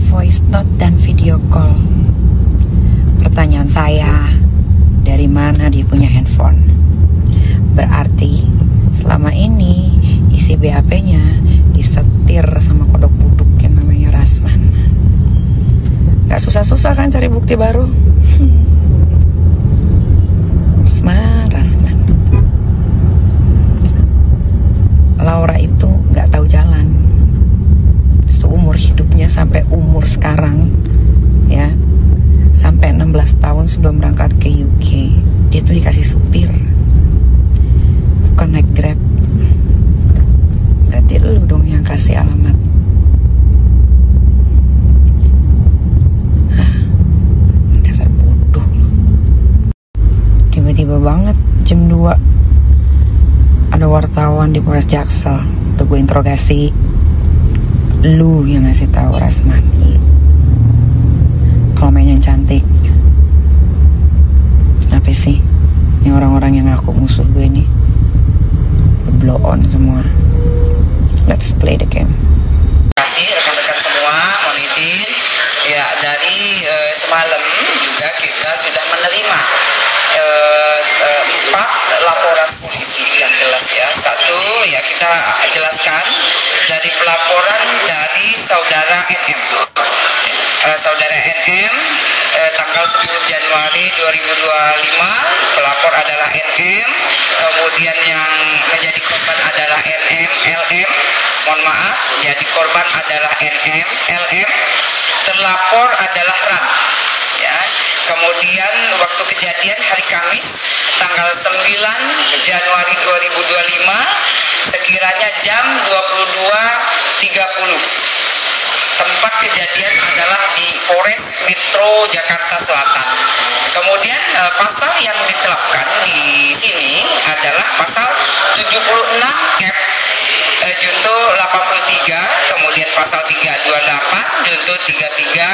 Voice note dan video call. Pertanyaan saya, dari mana dia punya handphone? Berarti selama ini isi BAP-nya disetir sama kodok buduk yang namanya Rasman. Gak susah-susah kan cari bukti baru? Rasman. Laura itu gak tahu jalan seumur hidupnya sampai umur sekarang, ya, sampai 16 tahun sebelum berangkat ke UK dia tuh dikasih supir, bukan naik Grab. Berarti lu dong yang kasih alamat. Dasar bodoh lo. Tiba-tiba banget jam 2 ada wartawan di Polres Jaksel. Udah gue interogasi. Lu yang ngasih tahu Rasman, lu. Kalau mainnya cantik. Apa sih? Ini orang-orang yang ngaku musuh gue nih. Blow on semua. Let's play the game. Terima kasih rekan-rekan semua, mohon izin. Ya, dari semalam juga kita sudah menerima 4 laporan polisi yang jelas ya. Satu, ya kita jelaskan dari pelaporan dari saudara NM. Saudara NM tanggal 10 Januari 2025, pelapor adalah NM, kemudian yang menjadi korban adalah NM, LM, mohon maaf, jadi korban adalah NM, LM, terlapor adalah RAN. Ya, kemudian waktu kejadian hari Kamis tanggal 9 Januari 2025 sekiranya jam 22.30. Tempat kejadian adalah di Polres Metro Jakarta Selatan. Kemudian pasal yang diterapkan di sini adalah pasal 76 Cap Junto 83, kemudian pasal 328 Junto 33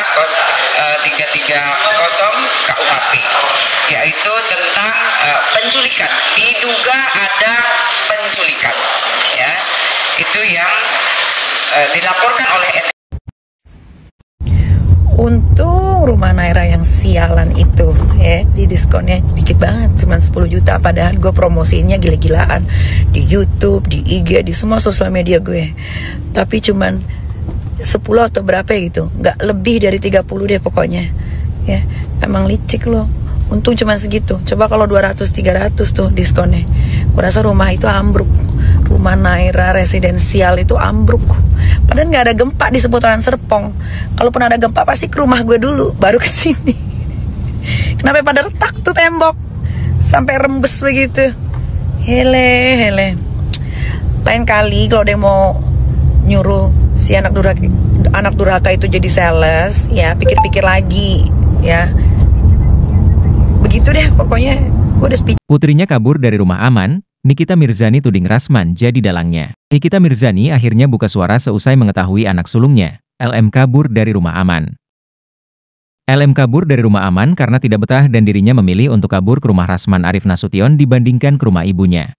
KUHP, yaitu tentang penculikan, diduga ada penculikan, ya, itu yang dilaporkan oleh Untung rumah Naira yang sialan itu ya, di diskonnya dikit banget, cuma 10 juta. Padahal gue promosinya gila-gilaan di YouTube, di IG, di semua sosial media gue. Tapi cuman 10 atau berapa gitu, nggak lebih dari 30 deh pokoknya. Ya, emang licik loh. Untung cuma segitu. Coba kalau 200-300 tuh diskonnya. Gue rasa rumah itu ambruk. Rumah Naira residensial itu ambruk. Padahal nggak ada gempa di seputaran Serpong. Kalaupun ada gempa pasti ke rumah gue dulu, baru ke sini. Kenapa pada retak tuh tembok sampai rembes begitu? Hele. Lain kali kalau ada yang mau nyuruh si anak durhaka itu jadi sales, ya pikir-pikir lagi, ya. Begitu deh pokoknya. Gue udah speech. Putrinya kabur dari rumah aman. Nikita Mirzani tuding Rasman jadi dalangnya. Nikita Mirzani akhirnya buka suara seusai mengetahui anak sulungnya, LM, kabur dari rumah aman. LM kabur dari rumah aman karena tidak betah dan dirinya memilih untuk kabur ke rumah Rasman Arif Nasution dibandingkan ke rumah ibunya.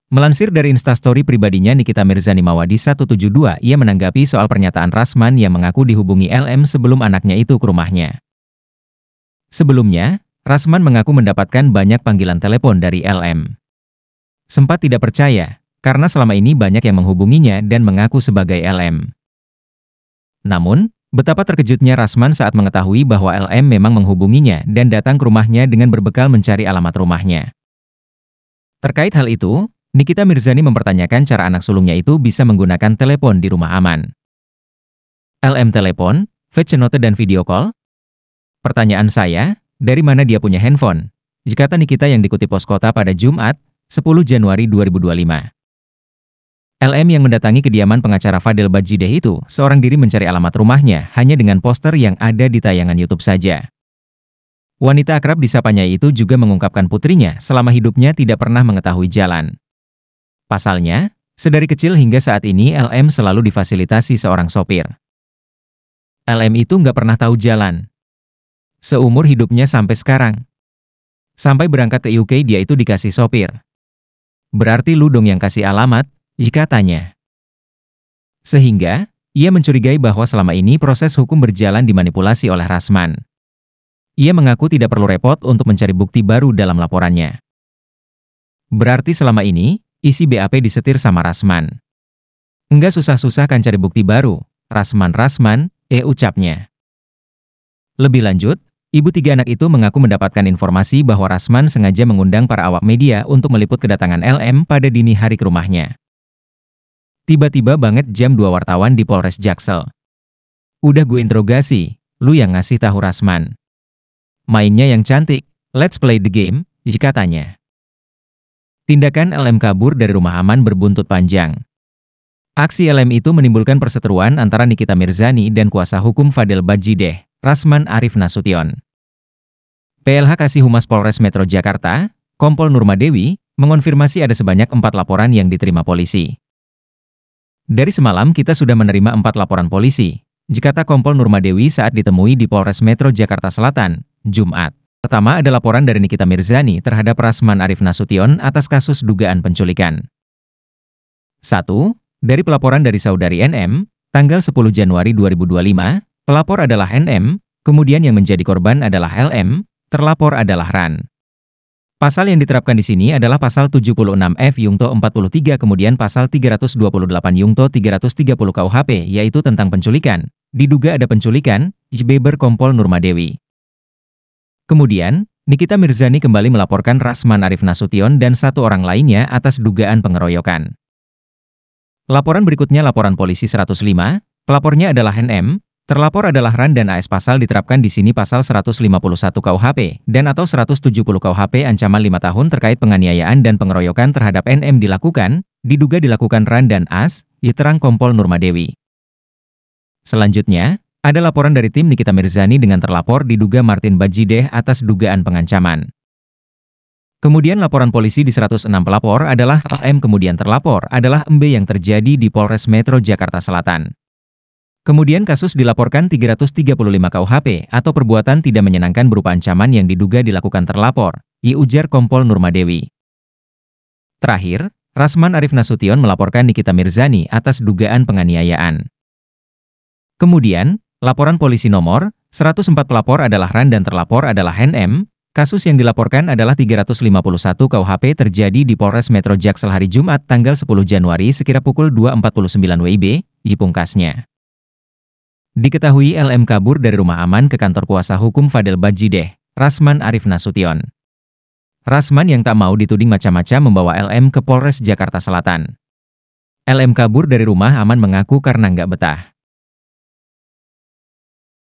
Melansir dari instastory pribadinya Nikita Mirzani Mawadi 172, ia menanggapi soal pernyataan Rasman yang mengaku dihubungi LM sebelum anaknya itu ke rumahnya. Sebelumnya, Rasman mengaku mendapatkan banyak panggilan telepon dari LM. Sempat tidak percaya, karena selama ini banyak yang menghubunginya dan mengaku sebagai LM. Namun, betapa terkejutnya Rasman saat mengetahui bahwa LM memang menghubunginya dan datang ke rumahnya dengan berbekal mencari alamat rumahnya. Terkait hal itu, Nikita Mirzani mempertanyakan cara anak sulungnya itu bisa menggunakan telepon di rumah aman. LM telepon, voice note dan video call? Pertanyaan saya, dari mana dia punya handphone? Kata Nikita yang dikutip Poskota pada Jumat, 10 Januari 2025. LM yang mendatangi kediaman pengacara Fadel Bajideh itu seorang diri mencari alamat rumahnya hanya dengan poster yang ada di tayangan YouTube saja. Wanita akrab disapanya itu juga mengungkapkan putrinya selama hidupnya tidak pernah mengetahui jalan. Pasalnya, sedari kecil hingga saat ini LM selalu difasilitasi seorang sopir. LM itu nggak pernah tahu jalan. Seumur hidupnya sampai sekarang. Sampai berangkat ke UK dia itu dikasih sopir. Berarti lu dong yang kasih alamat, katanya. Sehingga, ia mencurigai bahwa selama ini proses hukum berjalan dimanipulasi oleh Rasman. Ia mengaku tidak perlu repot untuk mencari bukti baru dalam laporannya. Berarti selama ini, isi BAP disetir sama Rasman. Enggak susah-susah kan cari bukti baru, Rasman, ucapnya. Lebih lanjut, ibu tiga anak itu mengaku mendapatkan informasi bahwa Rasman sengaja mengundang para awak media untuk meliput kedatangan LM pada dini hari ke rumahnya. Tiba-tiba banget jam 2 wartawan di Polres Jaksel. Udah gue interogasi, lu yang ngasih tahu Rasman. Mainnya yang cantik, let's play the game, katanya. Tindakan LM kabur dari rumah aman berbuntut panjang. Aksi LM itu menimbulkan perseteruan antara Nikita Mirzani dan kuasa hukum Fadel Bajideh, Rasman Arif Nasution. PLH Kasih Humas Polres Metro Jakarta, Kompol Nurmadewi, mengonfirmasi ada sebanyak 4 laporan yang diterima polisi. Dari semalam kita sudah menerima 4 laporan polisi, kata Kompol Nurmadewi saat ditemui di Polres Metro Jakarta Selatan, Jumat. Pertama ada laporan dari Nikita Mirzani terhadap Rasman Arif Nasution atas kasus dugaan penculikan. 1. Dari pelaporan dari saudari NM, tanggal 10 Januari 2025, pelapor adalah NM, kemudian yang menjadi korban adalah LM, terlapor adalah RAN. Pasal yang diterapkan di sini adalah pasal 76F Yungto 43 kemudian pasal 328 Yungto 330 KUHP yaitu tentang penculikan. Diduga ada penculikan, Beber Kompol Nurmadewi. Kemudian, Nikita Mirzani kembali melaporkan Rasman Arif Nasution dan 1 orang lainnya atas dugaan pengeroyokan. Laporan berikutnya laporan polisi 105, pelapornya adalah NM, terlapor adalah RAN dan AS pasal diterapkan di sini pasal 151 KUHP dan atau 170 KUHP ancaman 5 tahun terkait penganiayaan dan pengeroyokan terhadap NM dilakukan, diduga dilakukan RAN dan AS, diterang Kompol Nurmadewi. Selanjutnya, ada laporan dari tim Nikita Mirzani dengan terlapor diduga Martin Bajideh atas dugaan pengancaman. Kemudian laporan polisi di 106 pelapor adalah LM kemudian terlapor adalah MB yang terjadi di Polres Metro Jakarta Selatan. Kemudian kasus dilaporkan 335 KUHP atau perbuatan tidak menyenangkan berupa ancaman yang diduga dilakukan terlapor, ujar Kompol Nurmadewi. Terakhir, Rasman Arif Nasution melaporkan Nikita Mirzani atas dugaan penganiayaan. Kemudian, laporan polisi nomor 104 pelapor adalah RAN dan terlapor adalah NM. Kasus yang dilaporkan adalah 351 KUHP terjadi di Polres Metro Jaksel hari Jumat tanggal 10 Januari sekira pukul 2.49 WIB, pungkasnya. Diketahui LM kabur dari rumah aman ke kantor kuasa hukum Fadel Bajideh, Rasman Arif Nasution. Rasman yang tak mau dituding macam-macam membawa LM ke Polres Jakarta Selatan. LM kabur dari rumah aman mengaku karena nggak betah.